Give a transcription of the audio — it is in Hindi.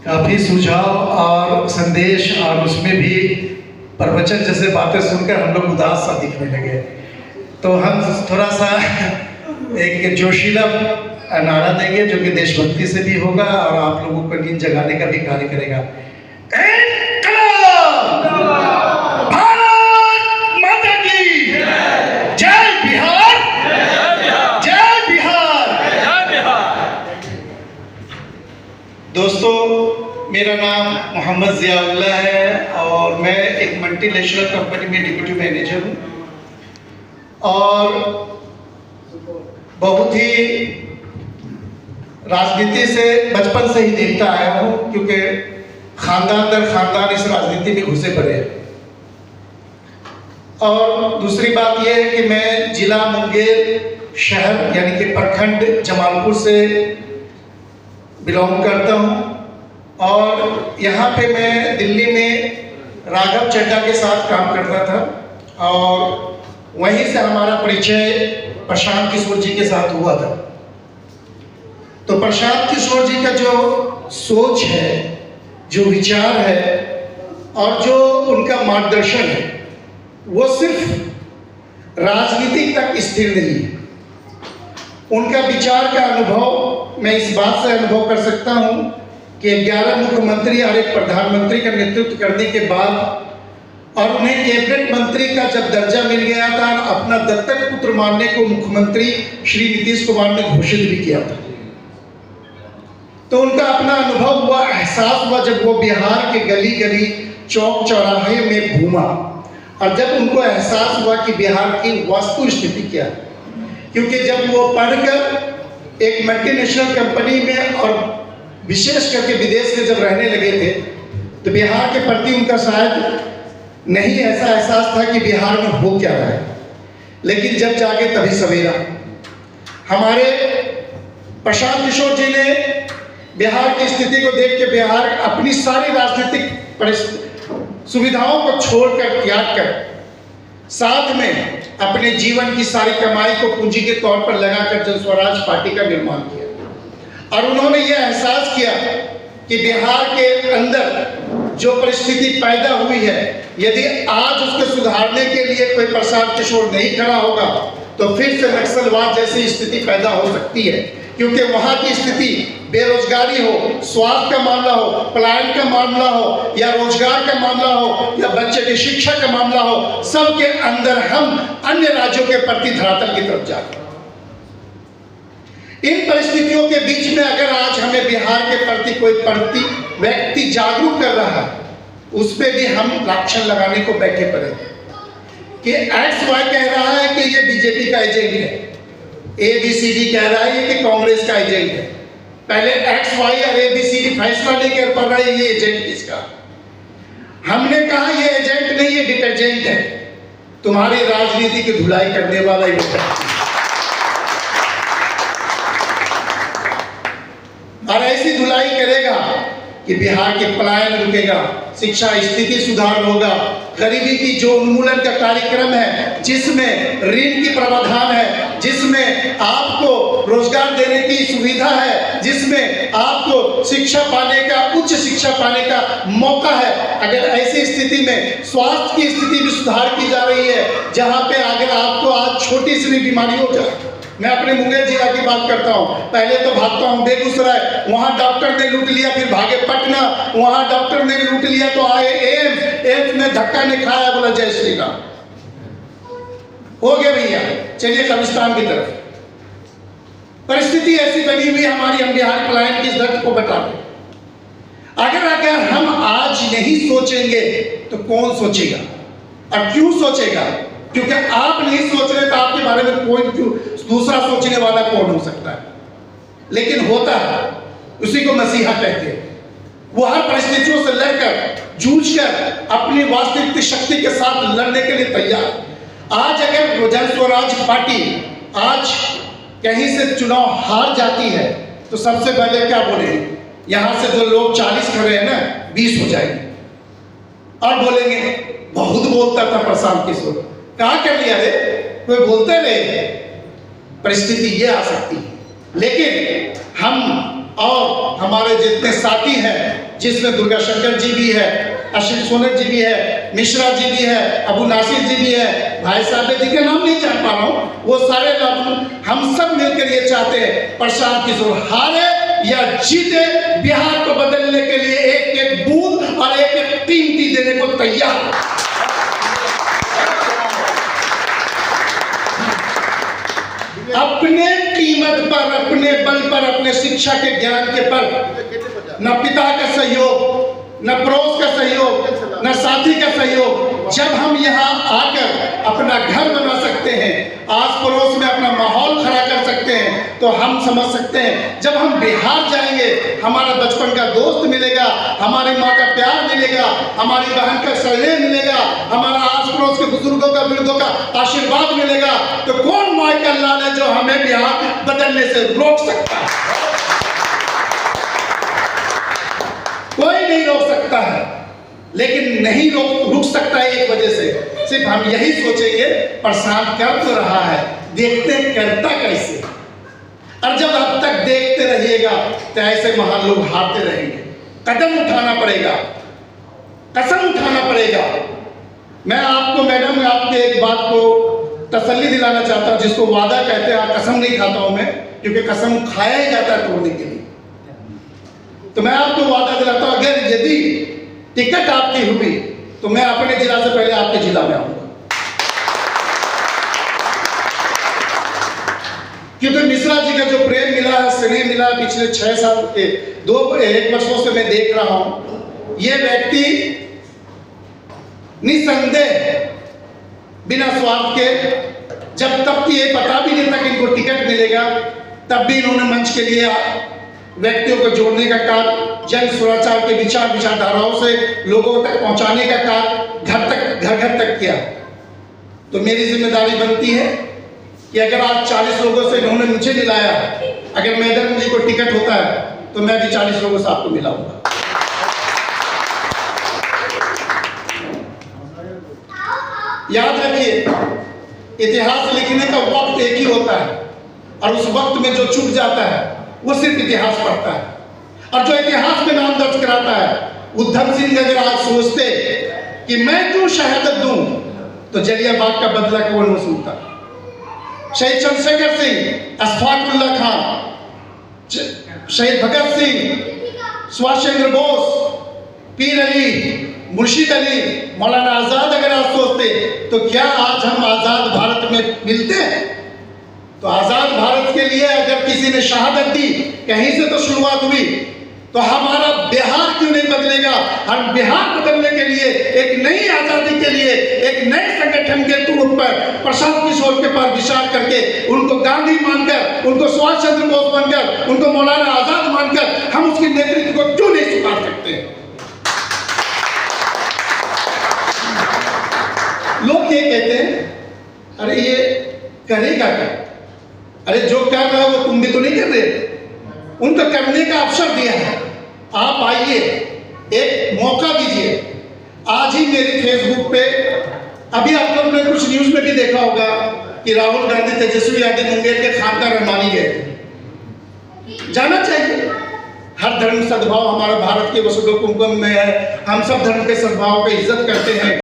काफ़ी सुझाव और संदेश और उसमें भी प्रवचन जैसे बातें सुनकर हम लोग उदास सा दिखने लगे। तो हम थोड़ा सा एक जोशीला नारा देंगे जो कि देशभक्ति से भी होगा और आप लोगों को नींद जगाने का भी कार्य करेगा। भारत माता की जय, बिहार जय, बिहार जय, बिहार। दोस्तों, मेरा नाम मोहम्मद ज़ियाउल्लाह है और मैं एक मल्टीनेशनल कंपनी में डिप्टी मैनेजर हूँ और बहुत ही राजनीति से बचपन से ही देखता आया हूँ, क्योंकि खानदान दर खानदान इस राजनीति में घुसे पड़े हैं। और दूसरी बात यह है कि मैं जिला मुंगेर शहर यानी कि प्रखंड जमालपुर से बिलोंग करता हूँ और यहाँ पे मैं दिल्ली में राघव चड्ढा के साथ काम करता था और वहीं से हमारा परिचय प्रशांत किशोर जी के साथ हुआ था। तो प्रशांत किशोर जी का जो सोच है, जो विचार है और जो उनका मार्गदर्शन है, वो सिर्फ राजनीति तक स्थिर नहीं है। उनका विचार का अनुभव मैं इस बात से अनुभव कर सकता हूँ कि 11 मुख्यमंत्री और एक प्रधानमंत्री का नेतृत्व करने के बाद और उन्हें कैबिनेट मंत्री का जब दर्जा मिल गया था, अपना दत्तक पुत्र मानने को मुख्यमंत्री श्री नीतीश कुमार ने घोषित भी किया था। तो उनका अपना अनुभव हुआ, एहसास हुआ जब वो बिहार के गली गली चौक चौराहे में घूमा और जब उनको एहसास हुआ कि बिहार की वास्तु स्थिति क्या है। क्योंकि जब वो पढ़कर एक मल्टीनेशनल कंपनी में और विशेष करके विदेश में जब रहने लगे थे तो बिहार के प्रति उनका शायद नहीं ऐसा एहसास था कि बिहार में हो क्या रहा है। लेकिन जब जाके तभी सवेरा, हमारे प्रशांत किशोर जी ने बिहार की स्थिति को देख के बिहार अपनी सारी राजनीतिक सुविधाओं को छोड़कर, त्याग कर, साथ में अपने जीवन की सारी कमाई को पूंजी के तौर पर लगाकर जन स्वराज पार्टी का निर्माण किया। और उन्होंने यह एहसास किया कि बिहार के अंदर जो परिस्थिति पैदा हुई है, यदि आज उसके सुधारने के लिए कोई प्रशांत किशोर नहीं खड़ा होगा तो फिर से नक्सलवाद जैसी स्थिति पैदा हो सकती है। क्योंकि वहाँ की स्थिति बेरोजगारी हो, स्वास्थ्य का मामला हो, पलायन का मामला हो या रोजगार का मामला हो या बच्चे की शिक्षा का मामला हो, सबके अंदर हम अन्य राज्यों के प्रति धरातल की तरफ जाते हैं। इन परिस्थितियों के बीच में अगर आज हमें बिहार के प्रति कोई व्यक्ति जागरूक कर रहा है, उस पर भी हम लाक्षण लगाने को बैठे पड़े कि XY कह रहा है कि ये बीजेपी का एजेंट है, ABCD कह रहा है कि कांग्रेस का एजेंट है। पहले XY और ABCD फैसला नहीं कर पा रहा है ये एजेंट किसका। हमने कहा ये एजेंट नहीं, ये डिटर्जेंट है, तुम्हारी राजनीति की धुलाई करने वाला ये है। और ऐसी धुलाई करेगा कि बिहार के पलायन रुकेगा, शिक्षा स्थिति सुधार होगा, गरीबी की जो उन्मूलन का कार्यक्रम है, जिसमें ऋण की प्रावधान है, जिसमें आपको रोजगार देने की सुविधा है, जिसमें आपको शिक्षा पाने का, उच्च शिक्षा पाने का मौका है। अगर ऐसी स्थिति में स्वास्थ्य की स्थिति भी सुधार की जा रही है, जहां पे अगर आपको आज छोटी सी भी बीमारी हो जाए, मैं अपने मुंगेर जिला की बात करता हूँ, पहले तो भागता हूँ बेगूसराय, वहाँ डॉक्टर ने लूट लिया, फिर भागे पटना, वहाँ डॉक्टर ने लूट लिया तो आए एम्स में धक्का नहीं खाया, बोला जय श्री राम, हो गया भैया, चलिए कब्रिस्तान की तरफ। परिस्थिति ऐसी बनी हुई हमारी, हम बिहार पलायन की इस दर्द को बता दें। अगर हम आज नहीं सोचेंगे तो कौन सोचेगा और क्यों सोचेगा? क्योंकि आप नहीं सोच रहे तो आपके बारे में कोई दूसरा सोचने वाला कौन हो सकता है। लेकिन होता है, उसी को मसीहा कहते हैं। वो हर परिस्थितियों से लड़कर, जूझकर अपनी वास्तविक शक्ति के साथ लड़ने के लिए तैयार। आज अगर जन स्वराज पार्टी आज कहीं से चुनाव हार जाती है तो सबसे पहले क्या बोलेंगे? यहां से जो लोग 40 खड़े हैं ना, 20 हो जाएंगे और बोलेंगे बहुत बोलता था प्रशांत किशोर, कहा कर लिया रे, कोई बोलते रहे। परिस्थिति ये आ सकती है, लेकिन हम और हमारे जितने साथी हैं, जिसमें दुर्गा शंकर जी भी है, अशित सोनक जी भी है, मिश्रा जी भी है, अबू नासिर जी भी है, भाई साहब जी के नाम नहीं जान पा रहा हूँ, वो सारे लोग हम सब मिलकर ये चाहते हैं प्रशांत किशोर हारे या जीते, बिहार को बदलने के लिए एक एक बूथ और एक एक कीमती देने को तैयार। अपने कीमत पर, अपने बल पर, अपने शिक्षा के ज्ञान के पर, न पिता का सहयोग, न पड़ोस का सहयोग, न साथी का सहयोग, जब हम यहाँ आकर अपना घर बना सकते हैं, आस पड़ोस में अपना माहौल खड़ा कर सकते हैं, तो हम समझ सकते हैं जब हम बिहार जाएंगे हमारा बचपन का दोस्त मिलेगा, हमारी माँ का प्यार मिलेगा, हमारी बहन का सहयोग मिलेगा, हमारा आस पड़ोस के बुजुर्गों का, वृद्धों का आशीर्वाद मिलेगा, तो कौन माई का लाल है जो हमें बिहार बदलने से रोक सकता है? कोई नहीं रोक सकता है, लेकिन नहीं रुक सकता है एक वजह से, सिर्फ हम यही सोचेंगे प्रशांत कर तो रहा है, देखते करता कैसे। और जब अब तक देखते रहिएगा तो ऐसे महान लोग हारते रहेंगे। कदम उठाना पड़ेगा, कसम उठाना पड़ेगा। मैं आपको मैडम आपके एक बात को तसल्ली दिलाना चाहता हूं, जिसको वादा कहते हैं, कसम नहीं खाता हूं मैं, क्योंकि कसम खाया ही जाता है तोड़ने के लिए। तो मैं आपको वादा दिलाता हूं, अगर यदि टिकट आपकी हुई तो मैं अपने जिला से पहले आपके जिला में आऊंगा, क्योंकि मिश्रा जी का जो प्रेम मिला है, स्नेह मिला है, पिछले 6 साल के 1 वर्षों से मैं देख रहा हूं, ये व्यक्ति निसंदेह बिना स्वार्थ के, जब तक कि ये पता भी नहीं था कि इनको टिकट मिलेगा, तब भी इन्होंने मंच के लिए व्यक्तियों को जोड़ने का कार्य, जन सुरक्षा के विचारधाराओं से लोगों तक पहुंचाने का कार्य घर घर तक किया। तो मेरी जिम्मेदारी बनती है कि अगर आज 40 लोगों से इन्होंने मुझे मिलाया, अगर मैडम जी को टिकट होता है तो मैं भी 40 लोगों से आपको मिलाऊंगा। याद रखिए, इतिहास लिखने का वक्त एक ही होता है, और उस वक्त में जो चूक जाता है वो सिर्फ इतिहास पढ़ता है, और जो इतिहास में नाम दर्ज कराता है। उधम सिंह अगर आज सोचते कि मैं क्यों शहादत दूं, तो जलियांवाला का बदला कौन वसूलता? शहीद चंद्रशेखर सिंह, अशफाक उल्लाह खान, शहीद भगत सिंह, सुभाष चंद्र बोस, पीर अली, मुर्शिद अली, मौलाना आजाद अगर आप सोचते तो क्या आज हम आजाद भारत में मिलते हैं? तो आजाद भारत के लिए अगर किसी ने शहादत दी, कहीं से तो शुरुआत हुई, तो हमारा बिहार क्यों नहीं बदलेगा? हम बिहार बदलने के लिए, एक नई आजादी के लिए, एक नए संगठन के तौर पर प्रशांत किशोर के पर विचार करके, उनको गांधी मानकर, उनको सुभाष चंद्र बोस मानकर, उनको मौलाना आजाद मानकर हम उसके नेतृत्व को क्यों नहीं स्वीकार सकते? लोग ये कहते हैं, अरे ये करेगा क्या? अरे जो कर रहा है वो तुम भी तो नहीं कर रहे। उनको करने का अवसर दिया है, आप आइए, एक मौका दीजिए। आज ही मेरे फेसबुक पे, अभी आप लोगों ने कुछ न्यूज में भी देखा होगा कि राहुल गांधी तेजस्वी यादव मुंगेर के खानका रहमानी गए थे। जाना चाहिए, हर धर्म सद्भाव हमारा भारत के वसुधैव कुटुंबकम में है, हम सब धर्म के सद्भाव पे इज्जत करते हैं।